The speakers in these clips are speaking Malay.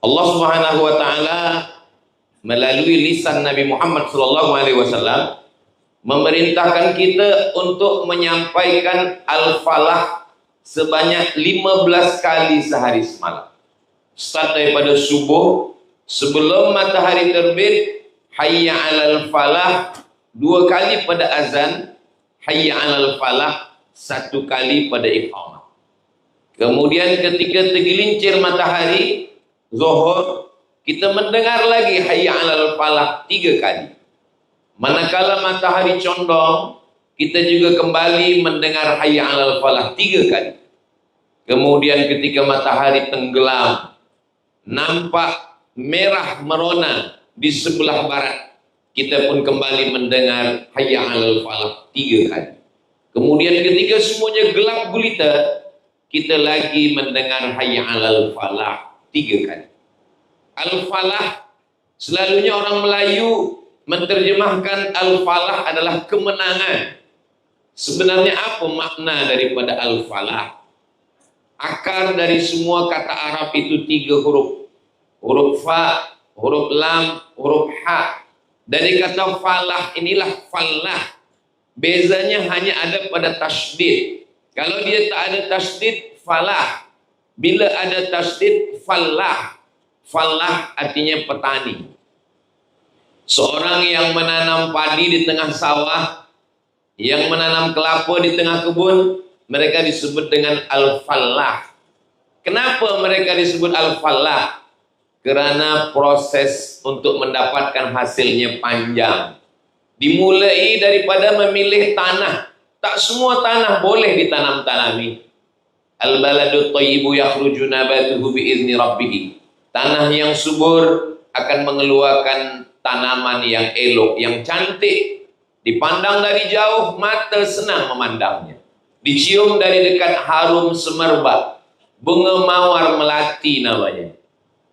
Allah Subhanahu wa taala melalui lisan Nabi Muhammad sallallahu alaihi wasallam memerintahkan kita untuk menyampaikan al-falah sebanyak 15 kali sehari semalam. Start daripada subuh, sebelum matahari terbit, hayya 'alal falah, 2 kali pada azan, hayya 'alal falah, 1 kali pada iqamah. Kemudian ketika tergelincir matahari zuhur, kita mendengar lagi hayya 'alal falah 3 kali. Manakala matahari condong, kita juga kembali mendengar hayya 'alal falah 3 kali. Kemudian ketika matahari tenggelam, nampak merah merona di sebelah barat, kita pun kembali mendengar hayya 'alal falah 3 kali. Kemudian ketika semuanya gelap gulita, kita lagi mendengar hayya 'alal falah 3 kali. Al-falah, selalunya orang Melayu menerjemahkan al-falah adalah kemenangan. Sebenarnya apa makna daripada al-falah? Akar dari semua kata Arab itu 3 huruf. Huruf fa, huruf lam, huruf ha. Dari kata falah inilah falah. Bezanya hanya ada pada tasdid. Kalau dia tak ada tasdid, falah. Bila ada tasdid, falah. Falah artinya petani. Seorang yang menanam padi di tengah sawah, yang menanam kelapa di tengah kebun, mereka disebut dengan al-falah. Kenapa mereka disebut al-falah? Kerana proses untuk mendapatkan hasilnya panjang. Dimulai daripada memilih tanah. Tak semua tanah boleh ditanam-tanami. Al-baladu thayyibu yakhruju nabatuhu bi'izni rabbih. Tanah yang subur akan mengeluarkan tanaman yang elok, yang cantik. Dipandang dari jauh, mata senang memandangnya. Dicium dari dekat, harum semerbak. Bunga mawar melati namanya.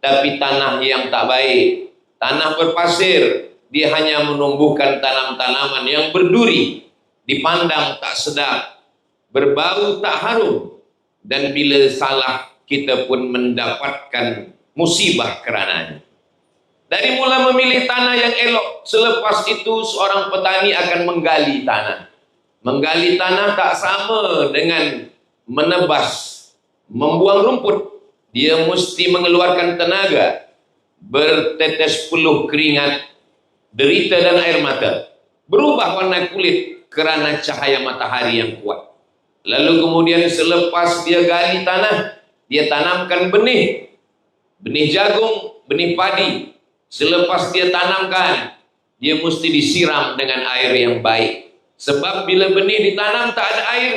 Tapi tanah yang tak baik, tanah berpasir, dia hanya menumbuhkan tanam-tanaman yang berduri. Dipandang tak sedap, berbau tak harum. Dan bila salah, kita pun mendapatkan musibah kerananya. Dari mula memilih tanah yang elok, selepas itu seorang petani akan menggali tanah. Menggali tanah tak sama dengan menebas, membuang rumput. Dia mesti mengeluarkan tenaga, bertetes peluh keringat, derita dan air mata. Berubah warna kulit kerana cahaya matahari yang kuat. Lalu kemudian selepas dia gali tanah, dia tanamkan benih. Benih jagung, benih padi. Selepas dia tanamkan, dia mesti disiram dengan air yang baik. Sebab bila benih ditanam tak ada air,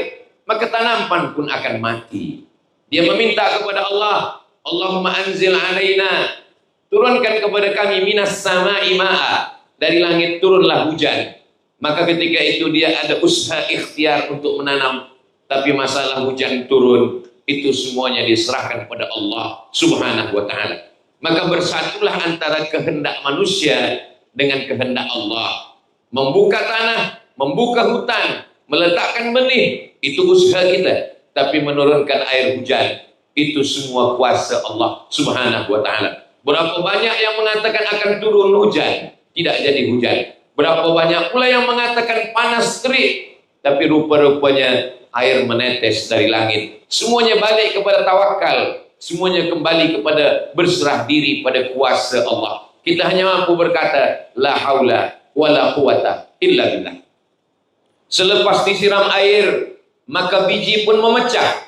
maka tanaman pun akan mati. Dia meminta kepada Allah, Allahumma anzil alaina, turunkan kepada kami minas sama'i ma'a, dari langit turunlah hujan. Maka ketika itu dia ada usaha ikhtiar untuk menanam, tapi masalah hujan turun, itu semuanya diserahkan kepada Allah Subhanahu wa ta'ala. Maka bersatulah antara kehendak manusia dengan kehendak Allah. Membuka tanah, membuka hutan, meletakkan benih, itu usaha kita. Tapi menurunkan air hujan, itu semua kuasa Allah Subhanahu wa ta'ala. Berapa banyak yang mengatakan akan turun hujan, tidak jadi hujan. Berapa banyak pula yang mengatakan panas terik, tapi rupa-rupanya air menetes dari langit. Semuanya balik kepada tawakal. Semuanya kembali kepada berserah diri pada kuasa Allah. Kita hanya mampu berkata, la haula wa la quwata illa billah. Selepas disiram air, maka biji pun memecah.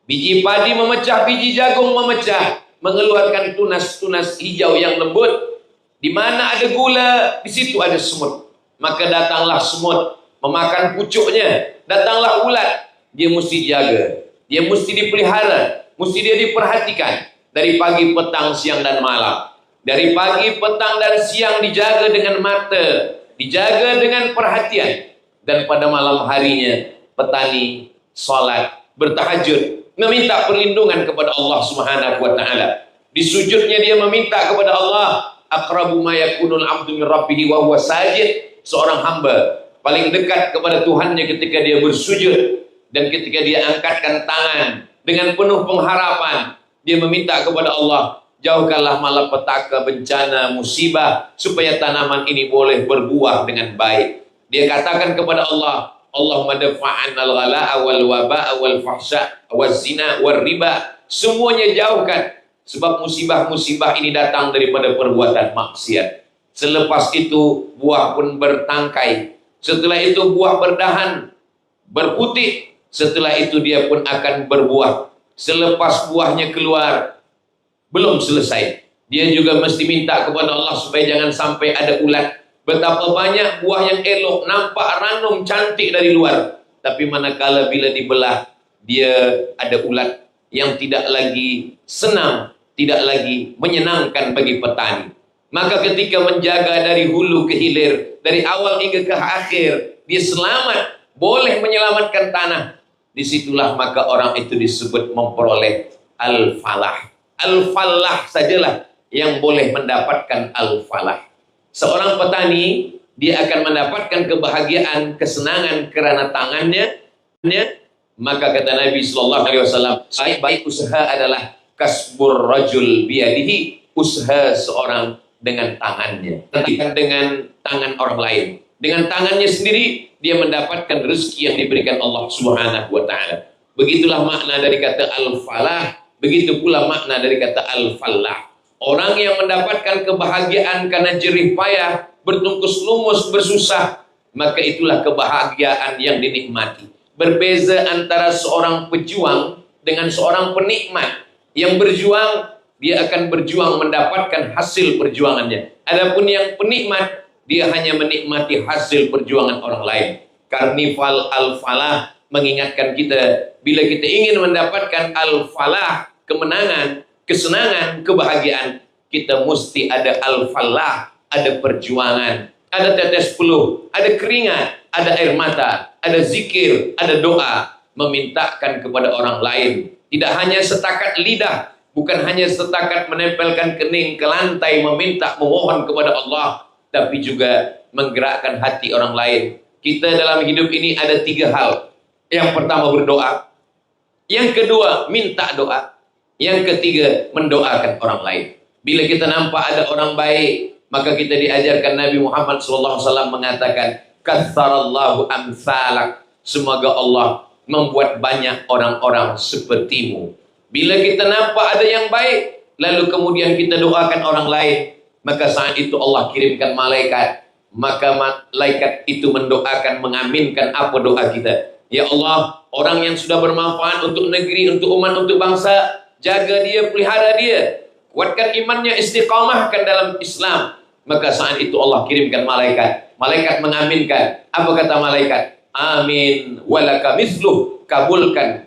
Biji padi memecah, biji jagung memecah, mengeluarkan tunas-tunas hijau yang lembut. Di mana ada gula, di situ ada semut. Maka datanglah semut memakan pucuknya. Datanglah ulat, dia mesti jaga, dia mesti dipelihara, mesti dia diperhatikan. Dari pagi, petang, siang dan malam. Dari pagi, petang dan siang dijaga dengan mata, dijaga dengan perhatian. Dan pada malam harinya, petani salat, bertahajud, meminta perlindungan kepada Allah Subhanahu wa ta'ala. Di sujudnya dia meminta kepada Allah. Aqrabu ma yakunul abdu min rabbih wa huwa sajid. Seorang hamba paling dekat kepada Tuhannya ketika dia bersujud. Dan ketika dia angkatkan tangan dengan penuh pengharapan, dia meminta kepada Allah, jauhkanlah malapetaka, bencana, musibah, supaya tanaman ini boleh berbuah dengan baik. Dia katakan kepada Allah, Allahumma dafa'annal ghala'a wal waba'a wal fahsya waz zina war riba. Semuanya jauhkan, sebab musibah-musibah ini datang daripada perbuatan maksiat. Selepas itu buah pun bertangkai. Setelah itu buah berdahan, berputih. Setelah itu dia pun akan berbuah. Selepas buahnya keluar, belum selesai. Dia juga mesti minta kepada Allah supaya jangan sampai ada ulat. Betapa banyak buah yang elok, nampak ranum, cantik dari luar. Tapi manakala bila dibelah, dia ada ulat yang tidak lagi senang, tidak lagi menyenangkan bagi petani. Maka ketika menjaga dari hulu ke hilir, dari awal hingga ke akhir, dia selamat, boleh menyelamatkan tanah. Disitulah maka orang itu disebut memperoleh al-falah. Al-falah sajalah yang boleh mendapatkan al-falah. Seorang petani, dia akan mendapatkan kebahagiaan, kesenangan kerana tangannya. Maka kata Nabi SAW, baik-baik usaha adalah kasbur rajul biyadihi, usaha seorang dengan tangannya, dengan tangan orang lain. Dengan tangannya sendiri, dia mendapatkan rezeki yang diberikan Allah Subhanahu wa Ta'ala. Begitulah makna dari kata al-falah, begitu pula makna dari kata al-falah. Orang yang mendapatkan kebahagiaan karena jerih payah, bertungkus lumus, bersusah, maka itulah kebahagiaan yang dinikmati. Berbeza antara seorang pejuang dengan seorang penikmat. Yang berjuang, dia akan berjuang mendapatkan hasil perjuangannya. Adapun yang penikmat, dia hanya menikmati hasil perjuangan orang lain. Karnival al-falah mengingatkan kita, bila kita ingin mendapatkan al-falah, kemenangan, kesenangan, kebahagiaan, kita mesti ada al-falah, ada perjuangan, ada tetes peluh, ada keringat, ada air mata, ada zikir, ada doa, memintakan kepada orang lain. Tidak hanya setakat lidah, bukan hanya setakat menempelkan kening ke lantai, meminta, memohon kepada Allah, tapi juga menggerakkan hati orang lain. Kita dalam hidup ini ada 3 hal. Yang pertama berdoa, yang kedua minta doa, yang ketiga mendoakan orang lain. Bila kita nampak ada orang baik, maka kita diajarkan Nabi Muhammad SAW mengatakan, katsarallahu amsalak, semoga Allah membuat banyak orang-orang sepertimu. Bila kita nampak ada yang baik, lalu kemudian kita doakan orang lain, maka saat itu Allah kirimkan malaikat. Maka malaikat itu mendoakan, mengaminkan apa doa kita. Ya Allah, orang yang sudah bermanfaat untuk negeri, untuk umat, untuk bangsa, jaga dia, pelihara dia, kuatkan imannya, istiqamahkan dalam Islam. Maka saat itu Allah kirimkan malaikat. Malaikat mengaminkan. Apa kata malaikat? Amin walaka misluh, kabulkan,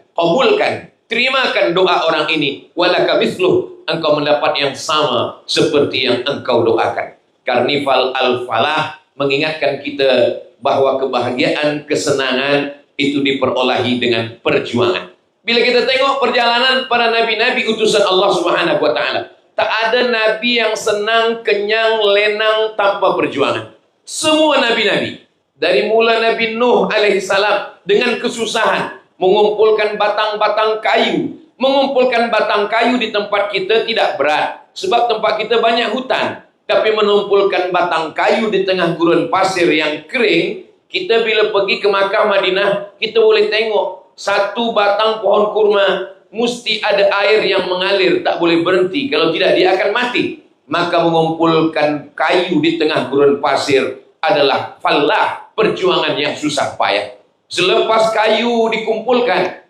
terimakan doa orang ini. Walaka misluh, engkau mendapat yang sama seperti yang engkau doakan. Karnival al-falah mengingatkan kita bahwa kebahagiaan, kesenangan itu diperolehi dengan perjuangan. Bila kita tengok perjalanan para nabi-nabi utusan Allah Subhanahu wa Ta'ala, tak ada nabi yang senang, kenyang, lenang tanpa perjuangan. Semua nabi-nabi, dari mula Nabi Nuh alaihissalam dengan kesusahan mengumpulkan batang-batang kayu. Mengumpulkan batang kayu di tempat kita tidak berat, sebab tempat kita banyak hutan. Tapi mengumpulkan batang kayu di tengah gurun pasir yang kering, kita bila pergi ke Makkah Madinah, kita boleh tengok satu batang pohon kurma mesti ada air yang mengalir, tak boleh berhenti. Kalau tidak dia akan mati. Maka mengumpulkan kayu di tengah gurun pasir adalah falah, perjuangan yang susah payah. Selepas kayu dikumpulkan,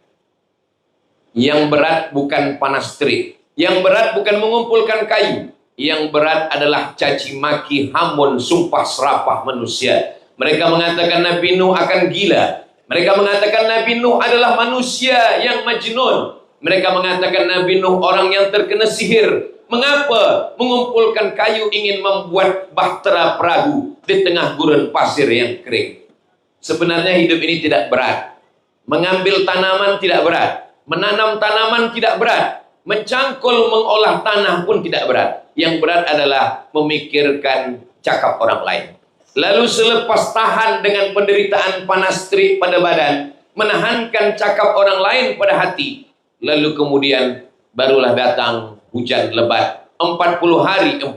yang berat bukan panas terik, yang berat bukan mengumpulkan kayu, yang berat adalah caci maki, hamun, sumpah serapah manusia. Mereka mengatakan Nabi Nuh akan gila. Mereka mengatakan Nabi Nuh adalah manusia yang majnun. Mereka mengatakan Nabi Nuh orang yang terkena sihir. Mengapa mengumpulkan kayu ingin membuat bahtera perahu di tengah gurun pasir yang kering? Sebenarnya hidup ini tidak berat. Mengambil tanaman tidak berat. Menanam tanaman tidak berat. Mencangkul, mengolah tanah pun tidak berat. Yang berat adalah memikirkan cakap orang lain. Lalu selepas tahan dengan penderitaan panas terik pada badan, menahankan cakap orang lain pada hati, lalu kemudian barulah datang hujan lebat. 40 hari 40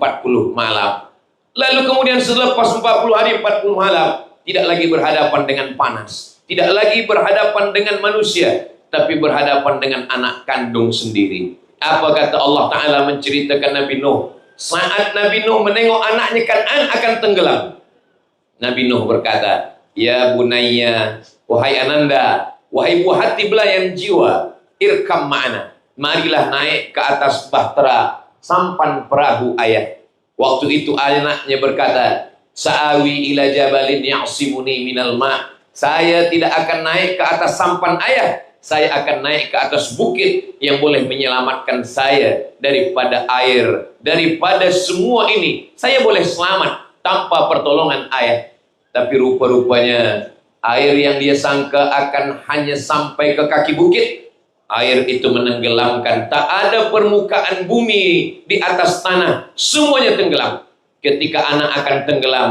malam. Lalu kemudian selepas 40 hari 40 malam, tidak lagi berhadapan dengan panas, tidak lagi berhadapan dengan manusia, tapi berhadapan dengan anak kandung sendiri. Apa kata Allah Ta'ala menceritakan Nabi Nuh? Saat Nabi Nuh menengok anaknya Kan'an akan tenggelam, Nabi Nuh berkata, "Ya bunayya, wahai ananda, wahai buah hati belayan jiwa, irkam ma'ana, marilah naik ke atas bahtera sampan perahu ayah." Waktu itu anaknya berkata, "Sa'awi ila jabalin ya'simuni minal ma'." Saya tidak akan naik ke atas sampan ayah, saya akan naik ke atas bukit yang boleh menyelamatkan saya daripada air, daripada semua ini. Saya boleh selamat tanpa pertolongan ayah. Tapi rupa-rupanya air yang dia sangka akan hanya sampai ke kaki bukit, air itu menenggelamkan. Tak ada permukaan bumi di atas tanah, semuanya tenggelam. Ketika anak akan tenggelam,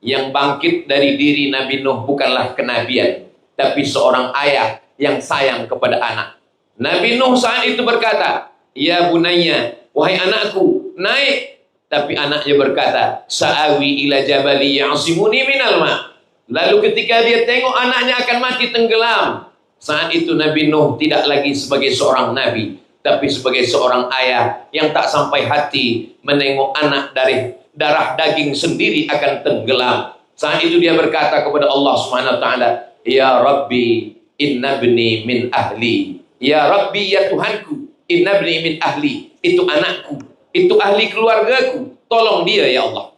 yang bangkit dari diri Nabi Nuh bukanlah kenabian, tapi seorang ayah yang sayang kepada anak. Nabi Nuh saat itu berkata, "Ya bunayya, wahai anakku, naik." Tapi anaknya berkata, "Sa'awi ila jabali ya'simuni minal ma'." Lalu ketika dia tengok anaknya akan mati tenggelam, saat itu Nabi Nuh tidak lagi sebagai seorang nabi, tapi sebagai seorang ayah yang tak sampai hati menengok anak dari darah daging sendiri akan tenggelam. Saat itu dia berkata kepada Allah Subhanahu wa taala, "Ya Rabbi, inna bni min ahli." Ya Rabbi, ya Tuhanku, inna bni min ahli. Itu anakku, itu ahli keluargaku. Tolong dia ya Allah.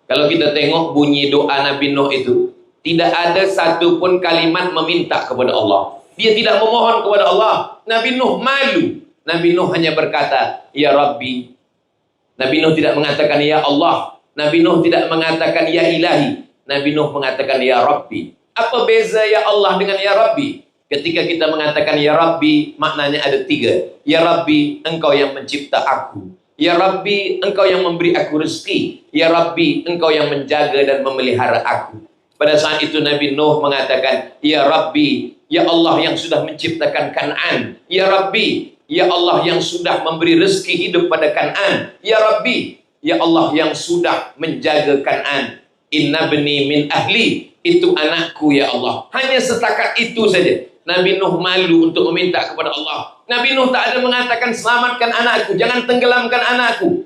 Kalau kita tengok bunyi doa Nabi Nuh itu, tidak ada satupun kalimat meminta kepada Allah. Dia tidak memohon kepada Allah. Nabi Nuh malu. Nabi Nuh hanya berkata, "Ya Rabbi." Nabi Nuh tidak mengatakan ya Allah. Nabi Nuh tidak mengatakan ya Ilahi. Nabi Nuh mengatakan ya Rabbi. Apa beza ya Allah dengan ya Rabbi? Ketika kita mengatakan ya Rabbi, maknanya ada tiga. Ya Rabbi, engkau yang mencipta aku. Ya Rabbi, engkau yang memberi aku rezeki. Ya Rabbi, engkau yang menjaga dan memelihara aku. Pada saat itu Nabi Nuh mengatakan, "Ya Rabbi, ya Allah yang sudah menciptakan Kan'an. Ya Rabbi, ya Allah yang sudah memberi rezeki hidup pada Kan'an. Ya Rabbi, ya Allah yang sudah menjaga Kan'an. Inna bni min ahli." Itu anakku ya Allah. Hanya setakat itu saja. Nabi Nuh malu untuk meminta kepada Allah. Nabi Nuh tak ada mengatakan selamatkan anakku, jangan tenggelamkan anakku,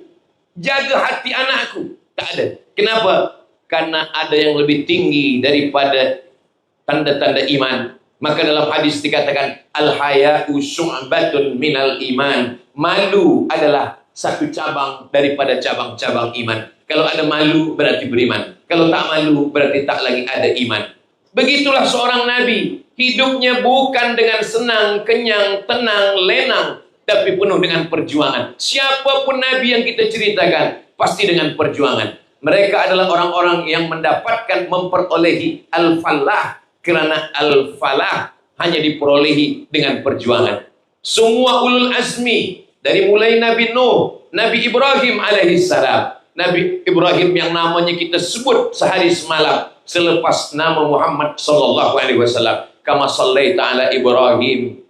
jaga hati anakku. Tak ada. Kenapa? Karena ada yang lebih tinggi daripada tanda-tanda iman. Maka dalam hadis dikatakan, al-haya'u syu'batun minal iman. Malu adalah satu cabang daripada cabang-cabang iman. Kalau ada malu berarti beriman. Kalau tak malu berarti tak lagi ada iman. Begitulah seorang nabi. Hidupnya bukan dengan senang, kenyang, tenang, lenang, tapi penuh dengan perjuangan. Siapapun nabi yang kita ceritakan, pasti dengan perjuangan. Mereka adalah orang-orang yang mendapatkan, memperolehi al-falah. Kerana al-falah hanya diperolehi dengan perjuangan. Semua ulul azmi, dari mulai Nabi Nuh, Nabi Ibrahim alaihissalam, Nabi Ibrahim yang namanya kita sebut sehari semalam selepas nama Muhammad sallallahu alaihi wasallam. Kama sallaita ala Ibrahim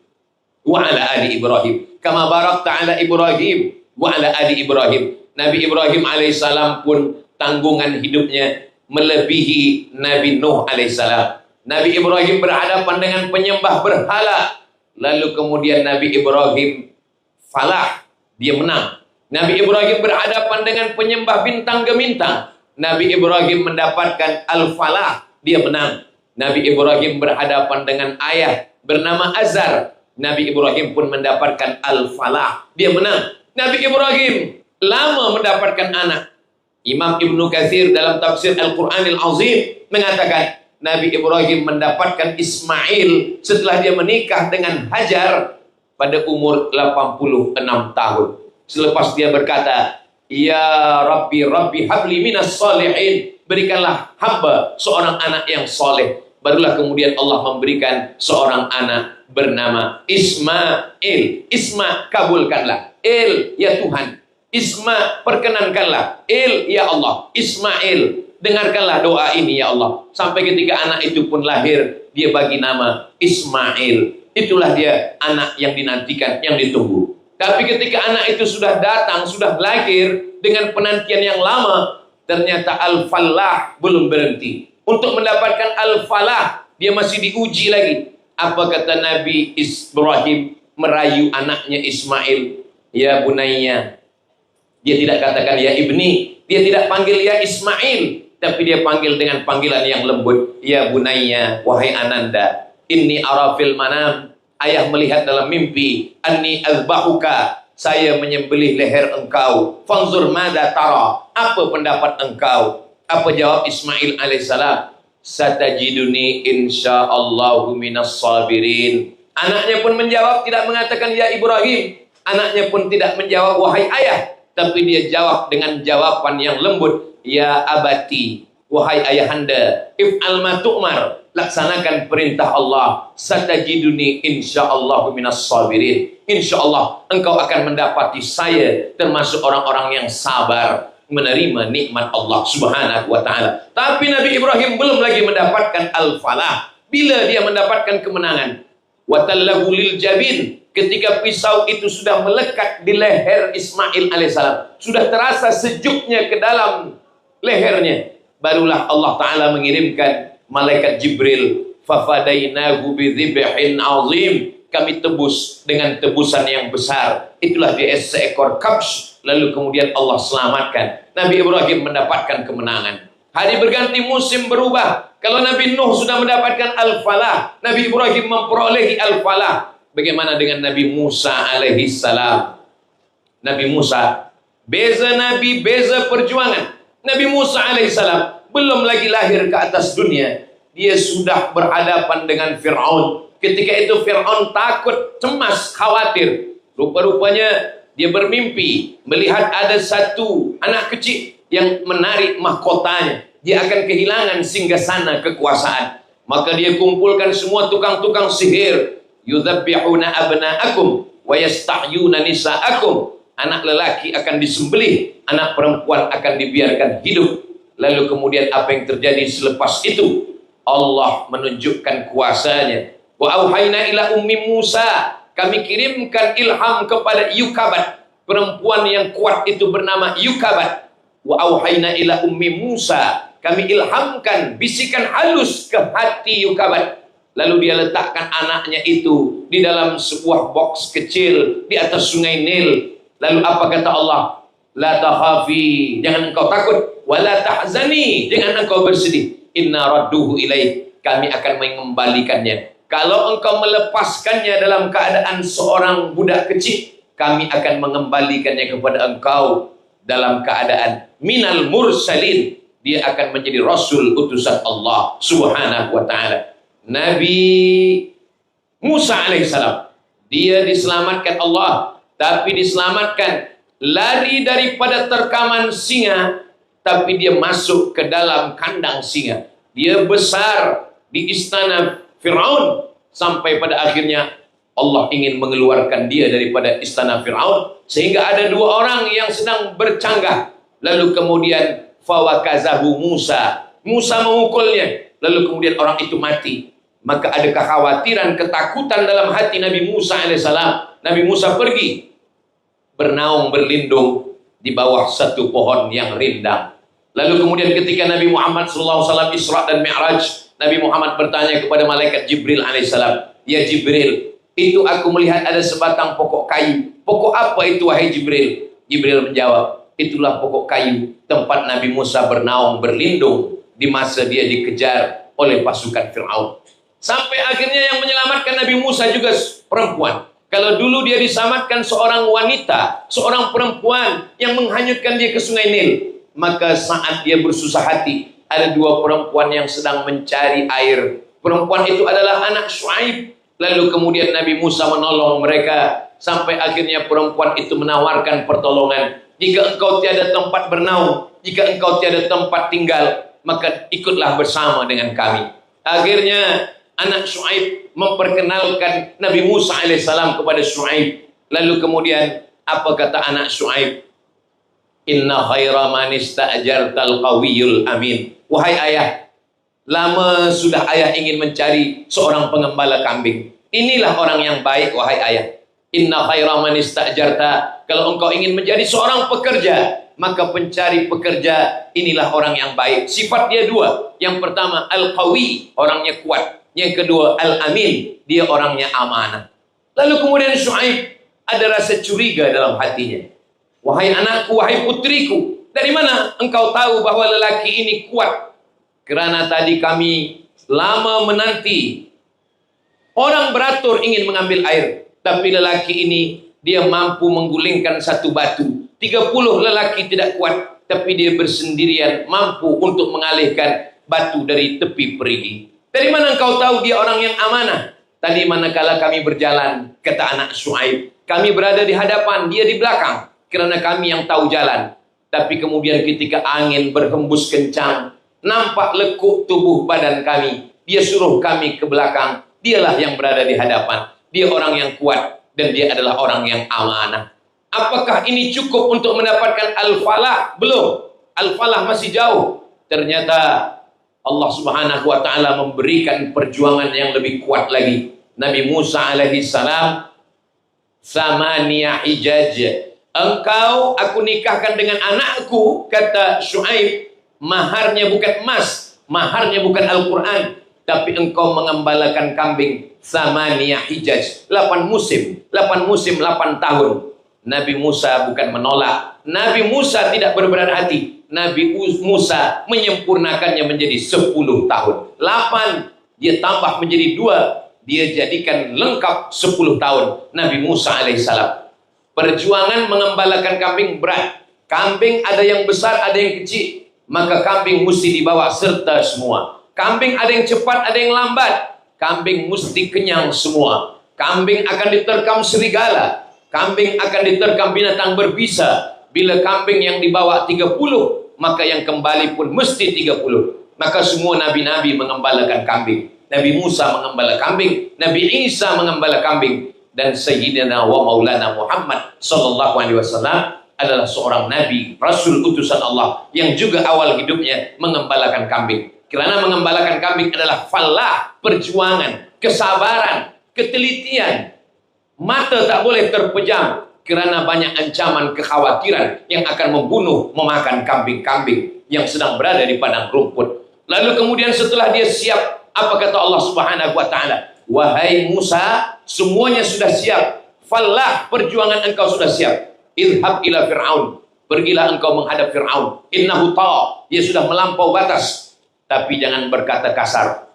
wa ala ali Ibrahim, kama barakta ala Ibrahim wa ala ali Ibrahim. Nabi Ibrahim alaihissalam pun tanggungan hidupnya melebihi Nabi Nuh alaihissalam. Nabi Ibrahim berhadapan dengan penyembah berhala, lalu kemudian Nabi Ibrahim falah, dia menang. Nabi Ibrahim berhadapan dengan penyembah bintang gemintang, Nabi Ibrahim mendapatkan al-falah, dia menang. Nabi Ibrahim berhadapan dengan ayah bernama Azar, Nabi Ibrahim pun mendapatkan al-falah, dia menang. Nabi Ibrahim lama mendapatkan anak. Imam Ibnu Katsir dalam tafsir Al-Quranil Azim mengatakan, Nabi Ibrahim mendapatkan Ismail setelah dia menikah dengan Hajar pada umur 86 tahun. Selepas dia berkata, "Ya Rabbi, Rabbi habli minas salihin." Berikanlah hamba seorang anak yang soleh. Barulah kemudian Allah memberikan seorang anak bernama Ismail. Isma, kabulkanlah. Il, ya Tuhan. Isma, perkenankanlah. Il, ya Allah. Ismail, dengarkanlah doa ini ya Allah. Sampai ketika anak itu pun lahir, dia bagi nama Ismail. Itulah dia anak yang dinantikan, yang ditunggu. Tapi ketika anak itu sudah datang, sudah lahir dengan penantian yang lama, ternyata al-falah belum berhenti. Untuk mendapatkan al-falah, dia masih diuji lagi. Apa kata Nabi Ibrahim merayu anaknya Ismail? Ya bunayya. Dia tidak katakan ya ibni, dia tidak panggil ya Ismail, tapi dia panggil dengan panggilan yang lembut. Ya bunayya, wahai ananda, inni ara fil manam, ayah melihat dalam mimpi, anni azbahuka, saya menyembelih leher engkau. Fanzur mada tara, apa pendapat engkau? Apa jawab Ismail alaihissalam? Satajiduni insyaallahu minas sabirin. Anaknya pun menjawab, tidak mengatakan ya Ibrahim. Anaknya pun tidak menjawab wahai ayah, tapi dia jawab dengan jawaban yang lembut. Ya abati, wahai ayahanda, if'al ma tu'mar, laksanakan perintah Allah. Satajiduni insyaallahu minas sabirin. Insyaallah engkau akan mendapati saya termasuk orang-orang yang sabar menerima nikmat Allah subhanahu wa ta'ala. Tapi Nabi Ibrahim belum lagi mendapatkan al-falah. Bila dia mendapatkan kemenangan? Watallahu lil jabin, ketika pisau itu sudah melekat di leher Ismail alaihissalam, sudah terasa sejuknya ke dalam lehernya, barulah Allah Ta'ala mengirimkan malaikat Jibril. Fafadainahu bidzibhin azim, kami tebus dengan tebusan yang besar. Itulah dia seekor kabsh. Lalu kemudian Allah selamatkan. Nabi Ibrahim mendapatkan kemenangan. Hari berganti, musim berubah. Kalau Nabi Nuh sudah mendapatkan al-falah, Nabi Ibrahim memperolehi al-falah. Bagaimana dengan Nabi Musa alaihi salam? Nabi Musa, beza Nabi, beza perjuangan. Nabi Musa alaihi salam belum lagi lahir ke atas dunia, dia sudah berhadapan dengan Fir'aun. Ketika itu Fir'aun takut, cemas, khawatir. Rupa-rupanya dia bermimpi melihat ada satu anak kecil yang menarik mahkotanya. Dia akan kehilangan singgasana kekuasaan. Maka dia kumpulkan semua tukang-tukang sihir. Yudzabbihuna abna'akum wa yastahyuna nisa'akum. Anak lelaki akan disembelih, anak perempuan akan dibiarkan hidup. Lalu kemudian apa yang terjadi selepas itu? Allah menunjukkan kuasanya. Wa auhayna ila ummi Musa, kami kirimkan ilham kepada Yukabat. Perempuan yang kuat itu bernama Yukabat. Wa auhayna ila ummi Musa, kami ilhamkan bisikan halus ke hati Yukabat. Lalu dia letakkan anaknya itu di dalam sebuah box kecil di atas sungai Nil. Lalu apa kata Allah? La takhafi, jangan engkau takut. Wa la tahzani, jangan engkau bersedih. Inna radduhu ilaik, kami akan mengembalikannya. Kalau engkau melepaskannya dalam keadaan seorang budak kecil, kami akan mengembalikannya kepada engkau dalam keadaan minal mursalin. Dia akan menjadi rasul utusan Allah subhanahu wa ta'ala. Nabi Musa alaihissalam, dia diselamatkan Allah, tapi diselamatkan lari daripada terkaman singa, tapi dia masuk ke dalam kandang singa. Dia besar di istana Fir'aun, sampai pada akhirnya Allah ingin mengeluarkan dia daripada istana Fir'aun, sehingga ada dua orang yang sedang bercanggah. Lalu kemudian fawakazahu Musa, Musa memukulnya, lalu kemudian orang itu mati. Maka ada kekhawatiran, ketakutan dalam hati Nabi Musa alaihissalam. Nabi Musa pergi bernaung, berlindung di bawah satu pohon yang rindang. Lalu kemudian ketika Nabi Muhammad SAW Isra dan Mi'raj, Nabi Muhammad bertanya kepada malaikat Jibril alaihissalam, ya Jibril, itu aku melihat ada sebatang pokok kayu. Pokok apa itu wahai Jibril? Jibril menjawab, itulah pokok kayu tempat Nabi Musa bernaung, berlindung di masa dia dikejar oleh pasukan Fir'aun. Sampai akhirnya yang menyelamatkan Nabi Musa juga perempuan. Kalau dulu dia diselamatkan seorang wanita, seorang perempuan yang menghanyutkan dia ke sungai Nil, maka saat dia bersusah hati, ada dua perempuan yang sedang mencari air. Perempuan itu adalah anak Syuaib. Lalu kemudian Nabi Musa menolong mereka, sampai akhirnya perempuan itu menawarkan pertolongan. Jika engkau tiada tempat bernaung, jika engkau tiada tempat tinggal, maka ikutlah bersama dengan kami. Akhirnya anak Syuaib memperkenalkan Nabi Musa alaihissalam kepada Syuaib. Lalu kemudian apa kata anak Syuaib? Inna khaira man ista'jartal qawiyul amin. Wahai ayah, lama sudah ayah ingin mencari seorang pengembala kambing. Inilah orang yang baik wahai ayah. Inna khaira man istajarta. Kalau engkau ingin menjadi seorang pekerja, maka pencari pekerja inilah orang yang baik. Sifat dia dua. Yang pertama al-qawi, orangnya kuat. Yang kedua al-amin, dia orangnya amanah. Lalu kemudian Syuaib ada rasa curiga dalam hatinya. Wahai anakku, wahai putriku, dari mana engkau tahu bahwa lelaki ini kuat? Kerana tadi kami lama menanti. Orang beratur ingin mengambil air, tapi lelaki ini dia mampu menggulingkan satu batu. 30 lelaki tidak kuat, tapi dia bersendirian mampu untuk mengalihkan batu dari tepi perigi. Dari mana engkau tahu dia orang yang amanah? Tadi manakala kami berjalan, kata anak Syuaib, kami berada di hadapan, dia di belakang, kerana kami yang tahu jalan. Tapi kemudian ketika angin berhembus kencang, nampak lekuk tubuh badan kami. Dia suruh kami ke belakang. Dialah yang berada di hadapan. Dia orang yang kuat dan dia adalah orang yang amanah. Apakah ini cukup untuk mendapatkan al-falah? Belum. Al-falah masih jauh. Ternyata Allah Subhanahu wa taala memberikan perjuangan yang lebih kuat lagi. Nabi Musa alaihi salam, samaniya hijaj. Engkau aku nikahkan dengan anakku, kata Syuaib. Maharnya bukan emas, maharnya bukan Al-Quran, tapi engkau mengembalakan kambing. Samaniya hijaj, 8 musim, 8 tahun. Nabi Musa bukan menolak. Nabi Musa tidak berberat hati. Nabi Musa menyempurnakannya menjadi 10 tahun. 8 dia tambah menjadi 2, dia jadikan lengkap 10 tahun. Nabi Musa alaihissalam. Perjuangan mengembalakan kambing berat. Kambing ada yang besar, ada yang kecil. Maka kambing mesti dibawa serta semua. Kambing ada yang cepat, ada yang lambat. Kambing mesti kenyang semua. Kambing akan diterkam serigala. Kambing akan diterkam binatang berbisa. Bila kambing yang dibawa 30, maka yang kembali pun mesti 30. Maka semua nabi-nabi mengembalakan kambing. Nabi Musa mengembala kambing, Nabi Isa mengembala kambing, dan Sayyidina wa Maulana Muhammad sallallahu alaihi wasallam adalah seorang nabi, rasul utusan Allah yang juga awal hidupnya mengembalakan kambing. Kerana mengembalakan kambing adalah falah, perjuangan, kesabaran, ketelitian. Mata tak boleh terpejam kerana banyak ancaman, kekhawatiran yang akan membunuh, memakan kambing-kambing yang sedang berada di padang rumput. Lalu kemudian setelah dia siap, apa kata Allah Subhanahu wa taala? Wahai Musa, semuanya sudah siap. Falah, perjuangan engkau sudah siap. Idhab ila Fir'aun, pergilah engkau menghadap Fir'aun. Innahu ta', dia sudah melampau batas. Tapi jangan berkata kasar.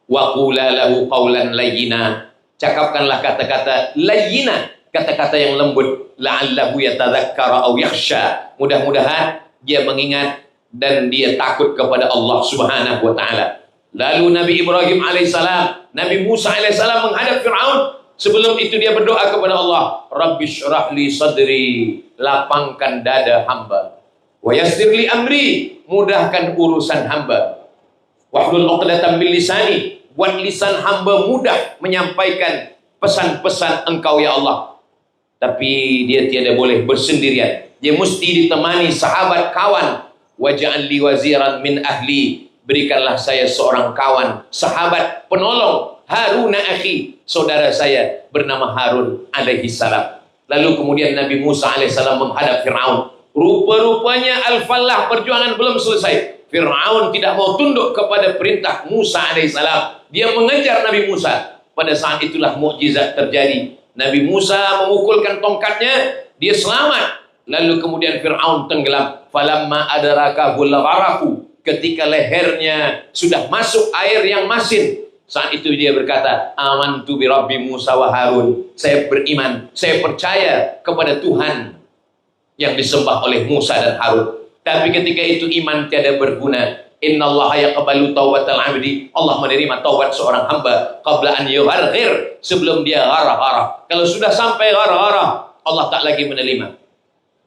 Wa qula lahu qawlan layyina, cakapkanlah kata-kata layyina, kata-kata yang lembut. La'allahu yatadzakkara aw yakhsha, mudah-mudahan dia mengingat dan dia takut kepada Allah Subhanahu wa taala. Lalu Nabi Ibrahim alaihissalam, Nabi Musa alaihissalam menghadap Fir'aun. Sebelum itu dia berdoa kepada Allah, Rabbi syrah li sadri, lapangkan dada hamba. Wa yassir li amri, mudahkan urusan hamba. Wahlul 'uqdatam min lisani, buat lisan hamba mudah menyampaikan pesan-pesan engkau ya Allah. Tapi dia tiada boleh bersendirian. Dia mesti ditemani sahabat kawan. Waj'al li waziran min ahli, berikanlah saya seorang kawan, sahabat, penolong. Harun akhi, saudara saya bernama Harun alaihi salam. Lalu kemudian Nabi Musa alaihi salam menghadap Fir'aun. Rupa-rupanya al-falah, perjuangan belum selesai. Fir'aun tidak mau tunduk kepada perintah Musa alaihi salam. Dia mengejar Nabi Musa. Pada saat itulah mukjizat terjadi. Nabi Musa memukulkan tongkatnya, dia selamat. Lalu kemudian Fir'aun tenggelam. Falamma adrakahu al-gharaqu, ketika lehernya sudah masuk air yang masin, saat itu dia berkata, amantu bi Rabbi Musa wa Harun. Saya beriman, saya percaya kepada Tuhan yang disembah oleh Musa dan Harun. Tapi ketika itu iman tiada berguna. Innallaha yaqbalu taubatal 'abdi. Allah menerima taubat seorang hamba qabla an yugharghir, sebelum dia gharah-gharah. Kalau sudah sampai gharah-gharah, Allah tak lagi menerima.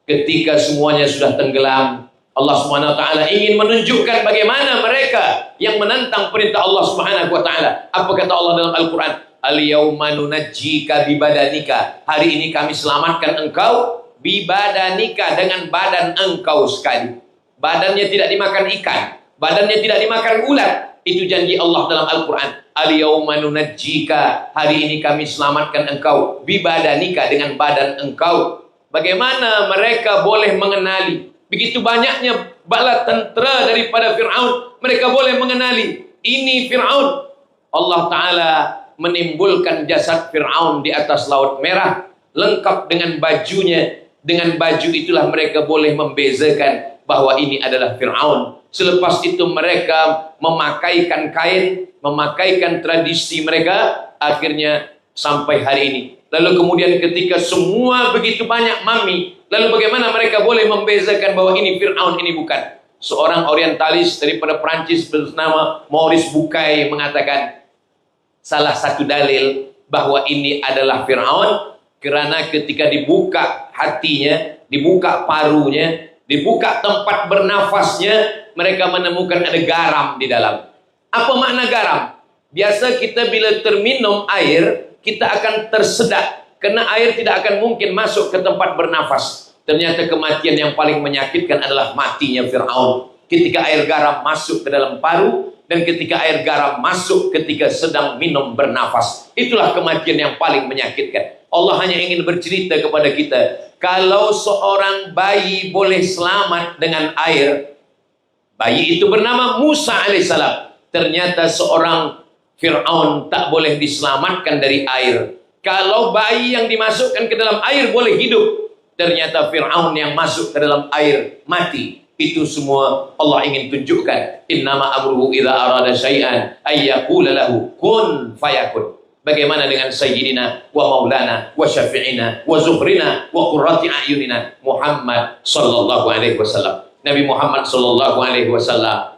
Ketika semuanya sudah tenggelam, Allah Subhanahu wa taala ingin menunjukkan bagaimana mereka yang menentang perintah Allah Subhanahu wa taala. Apa kata Allah dalam Al-Qur'an? Al-yauma nunajjika bibadanika. Hari ini kami selamatkan engkau bibadanika, dengan badan engkau sekali. Badannya tidak dimakan ikan, badannya tidak dimakan ulat. Itu janji Allah dalam Al-Qur'an. al-yauma nunajjika, hari ini kami selamatkan engkau, bibadanika, dengan badan engkau. Bagaimana mereka boleh mengenali begitu banyaknya bala tentera daripada Fir'aun, mereka boleh mengenali ini Fir'aun. Allah Ta'ala menimbulkan jasad Fir'aun di atas Laut Merah, lengkap dengan bajunya. Dengan baju itulah mereka boleh membezakan bahwa ini adalah Fir'aun. Selepas itu mereka memakaikan kain, memakaikan tradisi mereka, akhirnya sampai hari ini. Lalu kemudian ketika semua begitu banyak mami, lalu bagaimana mereka boleh membezakan bahwa ini Fir'aun, ini bukan? Seorang orientalis daripada Prancis bernama Maurice Bucaille mengatakan, salah satu dalil bahwa ini adalah Fir'aun, kerana ketika dibuka hatinya, dibuka parunya, dibuka tempat bernafasnya, mereka menemukan ada garam di dalam. Apa makna garam? Biasa kita bila terminum air, kita akan tersedak, karena air tidak akan mungkin masuk ke tempat bernafas. Ternyata kematian yang paling menyakitkan adalah matinya Fir'aun. Ketika air garam masuk ke dalam paru, dan ketika air garam masuk ketika sedang minum bernafas. Itulah kematian yang paling menyakitkan. Allah hanya ingin bercerita kepada kita, kalau seorang bayi boleh selamat dengan air, bayi itu bernama Musa alaihissalam. Ternyata seorang Fir'aun tak boleh diselamatkan dari air. Kalau bayi yang dimasukkan ke dalam air boleh hidup, ternyata Fir'aun yang masuk ke dalam air mati. Itu semua Allah ingin tunjukkan. Innama amruhu idza arada syai'an ayyaqula lahu kun fayakun. Bagaimana dengan Sayyidina wa Maulana wa Syafi'ina wa Zuhrina wa Qurrati A'yunina Muhammad sallallahu alaihi wasallam. Nabi Muhammad sallallahu alaihi wasallam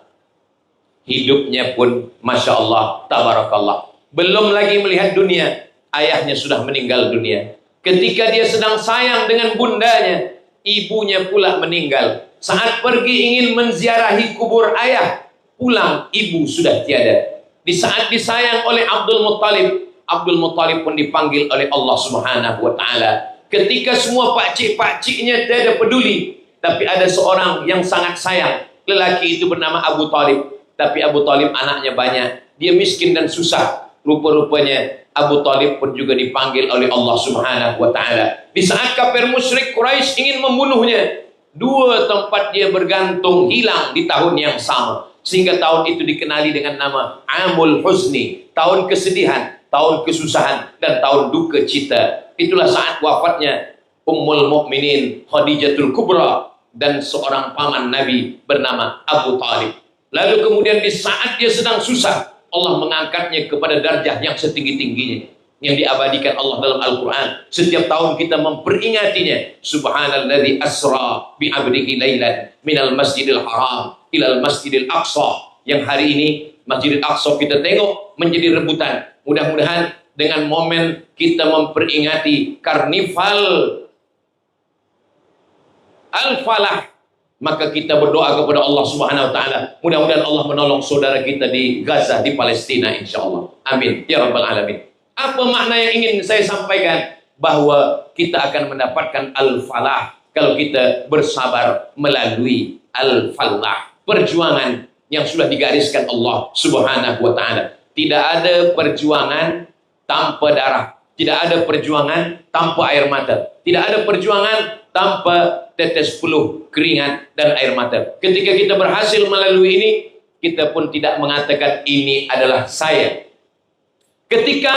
hidupnya pun Masya Allah, tabarakallah. Belum lagi melihat dunia, ayahnya sudah meninggal dunia. Ketika dia sedang sayang dengan bundanya, ibunya pula meninggal. Saat pergi ingin menziarahi kubur ayah, pulang ibu sudah tiada. Di saat disayang oleh Abdul Muttalib, Abdul Muttalib pun dipanggil oleh Allah Subhanahu wa Ta'ala. Ketika semua pakcik-pakciknya tiada peduli, tapi ada seorang yang sangat sayang. Lelaki itu bernama Abu Talib. Tapi Abu Talib anaknya banyak, dia miskin dan susah. Rupa-rupanya Abu Talib pun juga dipanggil oleh Allah Subhanahu wa Ta'ala. Di saat kafir musyrik Quraisy ingin membunuhnya, dua tempat dia bergantung hilang di tahun yang sama. Sehingga tahun itu dikenali dengan nama Amul Huzni, tahun kesedihan, tahun kesusahan, dan tahun duka cita. Itulah saat wafatnya Ummul Mukminin Khadijatul Kubra dan seorang paman Nabi bernama Abu Talib. Lalu kemudian di saat dia sedang susah, Allah mengangkatnya kepada darjah yang setinggi-tingginya, yang diabadikan Allah dalam Al-Quran. Setiap tahun kita memperingatinya. Subhanalladzi asra bi'abdihi laylan minal masjidil haram ilal masjidil aqsa. Yang hari ini Masjidil Aqsa kita tengok menjadi rebutan. Mudah-mudahan dengan momen kita memperingati karnival Al-Falah, maka kita berdoa kepada Allah Subhanahu wa Ta'ala. Mudah-mudahan Allah menolong saudara kita di Gaza, di Palestina, insyaAllah. Amin. Ya Rabbal Alamin. Apa makna yang ingin saya sampaikan? Bahwa kita akan mendapatkan Al-Falah kalau kita bersabar melalui Al-Falah. Perjuangan yang sudah digariskan Allah Subhanahu wa Ta'ala. Tidak ada perjuangan tanpa darah. Tidak ada perjuangan tanpa air mata. Tidak ada perjuangan tanpa tetes peluh, keringat, dan air mata. Ketika kita berhasil melalui ini, kita pun tidak mengatakan ini adalah saya. Ketika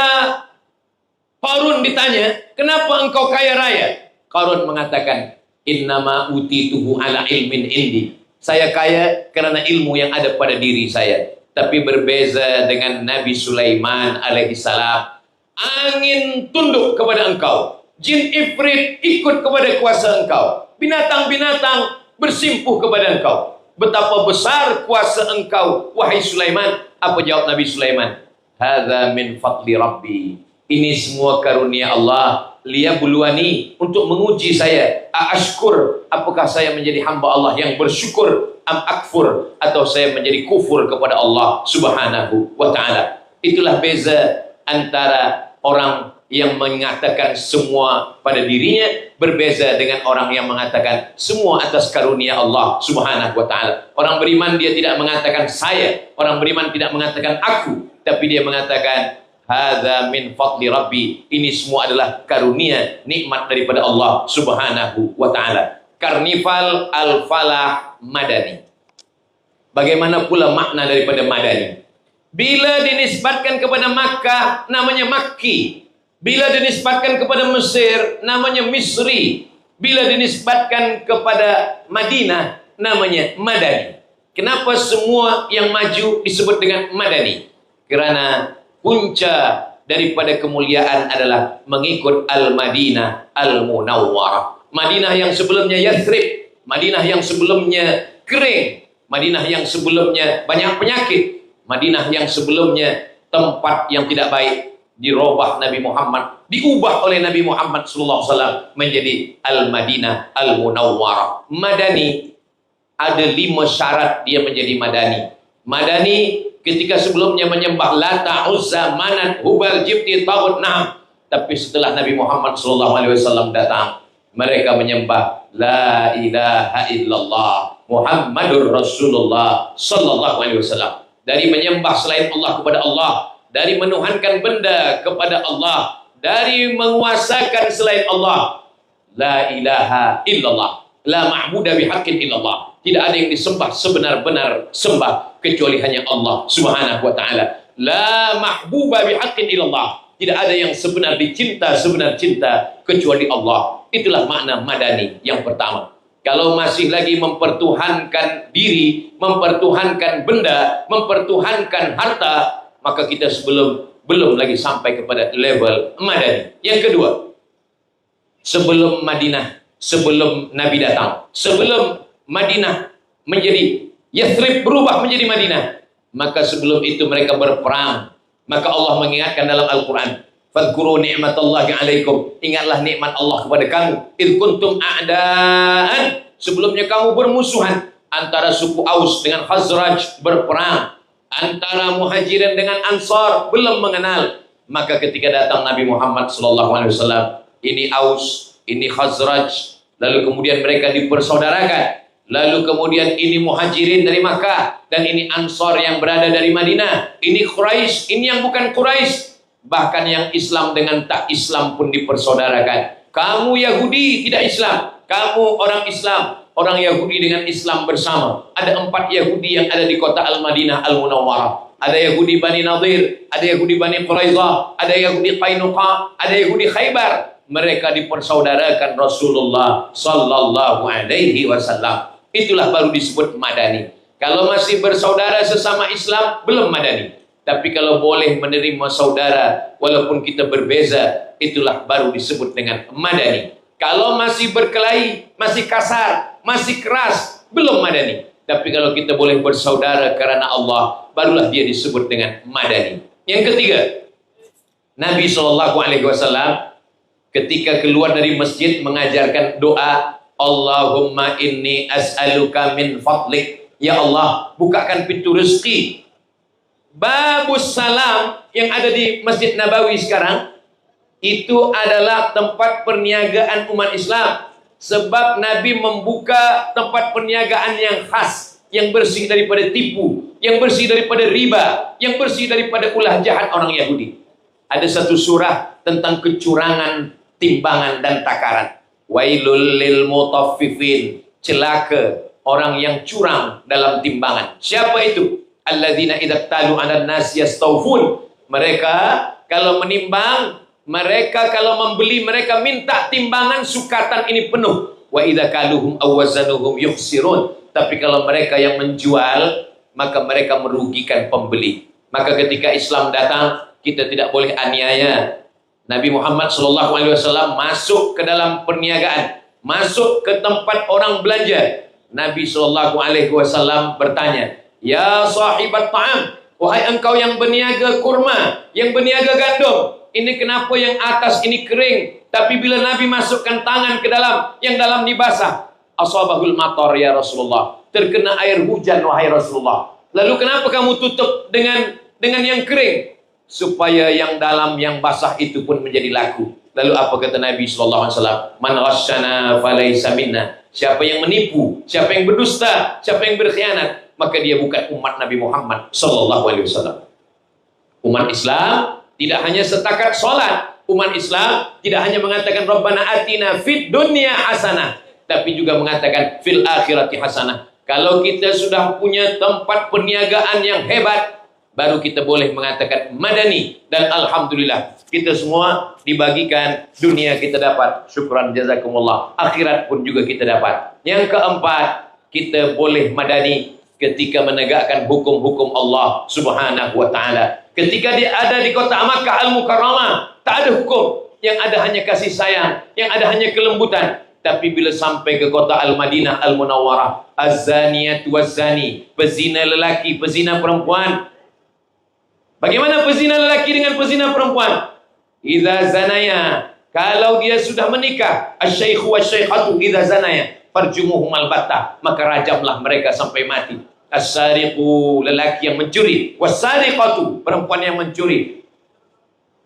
Qarun ditanya, kenapa engkau kaya raya? Qarun mengatakan, innama utituhu ala ilmin indi. Saya kaya karena ilmu yang ada pada diri saya. Tapi berbeza dengan Nabi Sulaiman alaihissalam. Angin tunduk kepada engkau. Jin ifrit ikut kepada kuasa engkau. Binatang-binatang bersimpuh kepada engkau. Betapa besar kuasa engkau, wahai Sulaiman. Apa jawab Nabi Sulaiman? Hadza min fadli Rabbi. Ini semua karunia Allah. Liyabluwani, untuk menguji saya. Ashkur, apakah saya menjadi hamba Allah yang bersyukur? Am akfur, atau saya menjadi kufur kepada Allah Subhanahu wa Ta'ala. Itulah beza antara orang yang mengatakan semua pada dirinya, berbeza dengan orang yang mengatakan semua atas karunia Allah Subhanahu wa Ta'ala. Orang beriman dia tidak mengatakan saya, orang beriman tidak mengatakan aku, tapi dia mengatakan hadza min fadli rabbi, ini semua adalah karunia nikmat daripada Allah Subhanahu wa taala. Karnival Al-Falah Madani. Bagaimana pula makna daripada Madani? Bila dinisbatkan kepada Makkah, namanya Makki. Bila dinisbatkan kepada Mesir, namanya Misri. Bila dinisbatkan kepada Madinah, namanya Madani. Kenapa semua yang maju disebut dengan Madani? Kerana punca daripada kemuliaan adalah mengikut Al-Madinah Al-Munawwarah. Madinah yang sebelumnya Yathrib, Madinah yang sebelumnya kering, Madinah yang sebelumnya banyak penyakit, Madinah yang sebelumnya tempat yang tidak baik, dirubah Nabi Muhammad, diubah oleh Nabi Muhammad SAW menjadi Al-Madinah Al-Munawwarah. Madani, ada 5 syarat dia menjadi Madani. Madani ketika sebelumnya menyembah Lata, Uzza, Manat, Hubal, Jibti, Taghut, Na'am. Tapi setelah Nabi Muhammad SAW datang, mereka menyembah La ilaha illallah Muhammadur Rasulullah sallallahu alaihi wasallam. Dari menyembah selain Allah kepada Allah, dari menuhankan benda kepada Allah, dari menguasakan selain Allah. La ilaha illallah, la ma'budu bihaqqin illallah. Tidak ada yang disembah sebenar-benar sembah kecuali hanya Allah Subhanahu wa taala. La mahbuba bihaqqin illallah. Tidak ada yang sebenar dicinta sebenar cinta kecuali Allah. Itulah makna Madani yang pertama. Kalau masih lagi mempertuhankan diri, mempertuhankan benda, mempertuhankan harta, maka kita belum lagi sampai kepada level Madani. Yang kedua, sebelum Madinah, sebelum Nabi datang, sebelum Madinah menjadi Yathrib berubah menjadi Madinah, maka sebelum itu mereka berperang. Maka Allah mengingatkan dalam Al-Quran, fadhkuru ni'matallahi alaikum, ingatlah nikmat Allah kepada kamu, idh kuntum a'daan, sebelumnya kamu bermusuhan, antara suku Aus dengan Khazraj berperang, antara Muhajirin dengan Ansar belum mengenal. Maka ketika datang Nabi Muhammad SAW, ini Aus, ini Khazraj, lalu kemudian mereka dipersaudarakan. Lalu kemudian ini Muhajirin dari Makkah, dan ini Ansar yang berada dari Madinah. Ini Quraisy, ini yang bukan Quraisy. Bahkan yang Islam dengan tak Islam pun dipersaudarakan. Kamu Yahudi tidak Islam, kamu orang Islam, orang Yahudi dengan Islam bersama. Ada 4 Yahudi yang ada di kota Al-Madinah Al-Munawwarah. Ada Yahudi Bani Nadir, ada Yahudi Bani Quraizah, ada Yahudi Qainuqa, ada Yahudi Khaybar. Mereka dipersaudarakan Rasulullah sallallahu alaihi wasallam. Itulah baru disebut Madani. Kalau masih bersaudara sesama Islam, belum Madani. Tapi kalau boleh menerima saudara walaupun kita berbeza, itulah baru disebut dengan Madani. Kalau masih berkelahi, masih kasar, masih keras, belum Madani. Tapi kalau kita boleh bersaudara karena Allah, barulah dia disebut dengan Madani. Yang ketiga, Nabi SAW ketika keluar dari masjid mengajarkan doa, Allahumma inni as'aluka min fadlik. Ya Allah, bukakan pintu rezeki. Babus Salam yang ada di Masjid Nabawi sekarang, itu adalah tempat perniagaan umat Islam. Sebab Nabi membuka tempat perniagaan yang khas, yang bersih daripada tipu, yang bersih daripada riba, yang bersih daripada ulah jahat orang Yahudi. Ada satu surah tentang kecurangan timbangan dan takaran. Wailul lil mutaffifin, celaka orang yang curang dalam timbangan. Siapa itu? Alladzina idza talu 'alan nas yastawfun. Mereka kalau menimbang, mereka kalau membeli, mereka minta timbangan sukatan ini penuh. Wa idza kaluhum aw wazanuhum yukhsirun. Tapi kalau mereka yang menjual, maka mereka merugikan pembeli. Maka ketika Islam datang, kita tidak boleh aniaya. Nabi Muhammad SAW masuk ke dalam perniagaan, masuk ke tempat orang belanja. Nabi SAW bertanya, ya sahibat ta'am, wahai engkau yang berniaga kurma, yang berniaga gandum, ini kenapa yang atas ini kering, tapi bila Nabi masukkan tangan ke dalam, yang dalam dibasah. Asabahul matar ya Rasulullah, terkena air hujan wahai Rasulullah. Lalu kenapa kamu tutup dengan yang kering? Supaya yang dalam yang basah itu pun menjadi laku. Lalu apa kata Nabi SAW? Man ghasyana falaysa minna. Siapa yang menipu, siapa yang berdusta, siapa yang berkhianat, maka dia bukan umat Nabi Muhammad SAW. Umat Islam tidak hanya setakat sholat. Umat Islam tidak hanya mengatakan Rabbana atina fid dunya hasanah, tapi juga mengatakan fil akhirati hasanah. Kalau kita sudah punya tempat perniagaan yang hebat, baru kita boleh mengatakan madani. Dan alhamdulillah, kita semua dibagikan, dunia kita dapat, syukran jazakumullah, akhirat pun juga kita dapat. Yang keempat, kita boleh madani ketika menegakkan hukum-hukum Allah subhanahu wa ta'ala. Ketika dia ada di kota Makkah Al-Mukarramah, tak ada hukum, yang ada hanya kasih sayang, yang ada hanya kelembutan. Tapi bila sampai ke kota Al-Madinah Al-Munawwarah, az-zaniyat waz-zani, pezina lelaki, pezina perempuan. Bagaimana pezina lelaki dengan pezina perempuan? Idza zanaya, kalau dia sudah menikah, asy-syaikhu wasy-syaikhatu idza zanaya farjumuhum al-batta, maka rajamlah mereka sampai mati. As-sariqu, lelaki yang mencuri, was-sariqatu, perempuan yang mencuri,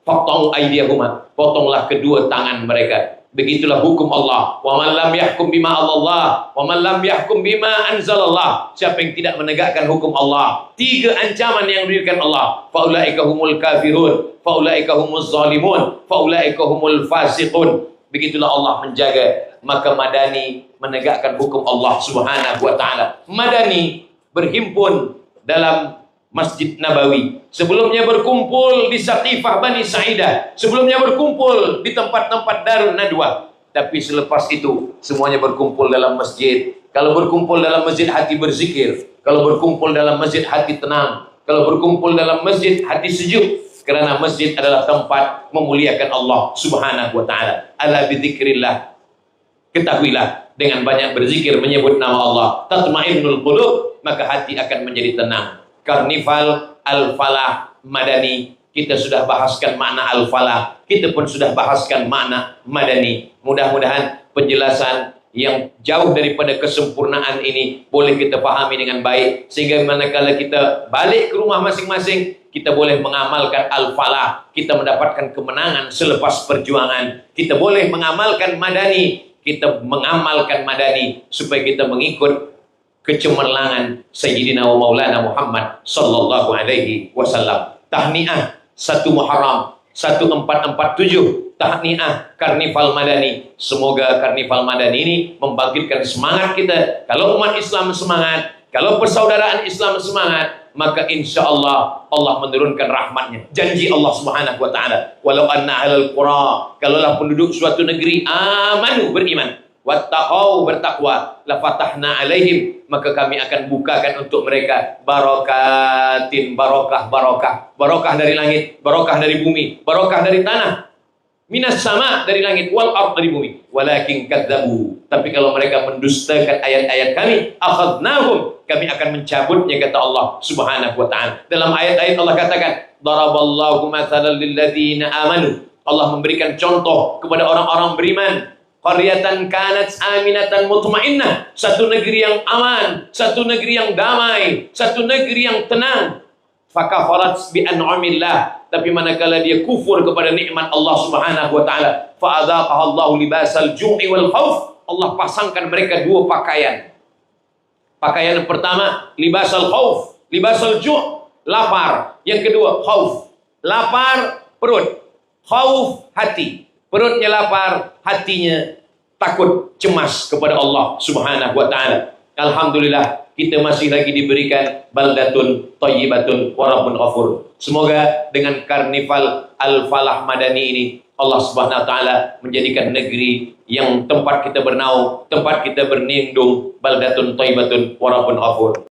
faqta'u aydiyahuma, potonglah kedua tangan mereka. Begitulah hukum Allah. Wa man lam yahkum bima Allah, wa man lam yahkum bima anzalallah. Siapa yang tidak menegakkan hukum Allah, 3 ancaman yang diberikan Allah. Faulaika humul kafirun, faulaika humuz zalimun, faulaika humul fasiqun. Begitulah Allah menjaga. Maka madani menegakkan hukum Allah subhanahu wa ta'ala. Madani berhimpun dalam Masjid Nabawi. Sebelumnya berkumpul di Saqifah Bani Sa'idah. Sebelumnya berkumpul di tempat-tempat Darun Nadwa. Tapi selepas itu semuanya berkumpul dalam masjid. Kalau berkumpul dalam masjid, hati berzikir. Kalau berkumpul dalam masjid, hati tenang. Kalau berkumpul dalam masjid, hati sejuk. Karena masjid adalah tempat memuliakan Allah subhanahu wa ta'ala. Ala bidzikrillah, ketahuilah, dengan banyak berzikir menyebut nama Allah, tatmainnul qulub, maka hati akan menjadi tenang. Karnival Al-Falah Madani, kita sudah bahaskan makna Al-Falah, kita pun sudah bahaskan makna Madani. Mudah-mudahan penjelasan yang jauh daripada kesempurnaan ini boleh kita pahami dengan baik, sehingga manakala kita balik ke rumah masing-masing, kita boleh mengamalkan Al-Falah, kita mendapatkan kemenangan selepas perjuangan. Kita boleh mengamalkan Madani, kita mengamalkan Madani, supaya kita mengikut kecemerlangan Sayyidina wa Maulana Muhammad sallallahu alaihi wasallam. Tahniah 1 Muharram 1447, tahniah Karnival Madani. Semoga Karnival Madani ini membangkitkan semangat kita. Kalau umat Islam semangat, kalau persaudaraan Islam semangat, maka insya Allah Allah menurunkan rahmatnya. Janji Allah subhanahu wa ta'ala, walau anna ahlal qura, kalaulah penduduk suatu negeri amanu, beriman, wattaqau, bertakwa, lafatahna alaihim, maka kami akan bukakan untuk mereka barakatin, barokah, barokah, barokah dari langit, barokah dari bumi, barokah dari tanah, minas sama, dari langit, wal ard, dari bumi. Walakin kadzabu, tapi kalau mereka mendustakan ayat-ayat kami, akhadnahum, kami akan mencabutnya, kata Allah subhanahu wa ta'ala. Dalam ayat-ayat Allah katakan, daraballahu mathalan lilladzina amanu, Allah memberikan contoh kepada orang-orang beriman. Qaryatan kanat aminatan mutmainnah, satu negeri yang aman, satu negeri yang damai, satu negeri yang tenang. Fakafarat bi an'amillah, tapi manakala dia kufur kepada nikmat Allah subhanahu wa ta'ala, fa'adzaqaha Allahu libasal ju'i wal khauf, Allah pasangkan mereka 2 pakaian. Pakaian yang pertama libasal khauf, libasal ju', lapar. Yang kedua khauf, lapar perut, khauf hati. Perutnya lapar, hatinya takut, cemas kepada Allah subhanahu wa ta'ala. Alhamdulillah, kita masih lagi diberikan baldatun thayyibatun wa rabbun ghafur. Semoga dengan Karnival Al-Falah Madani ini, Allah subhanahu wa ta'ala menjadikan negeri yang tempat kita bernaung, tempat kita berlindung, baldatun thayyibatun wa rabbun ghafur.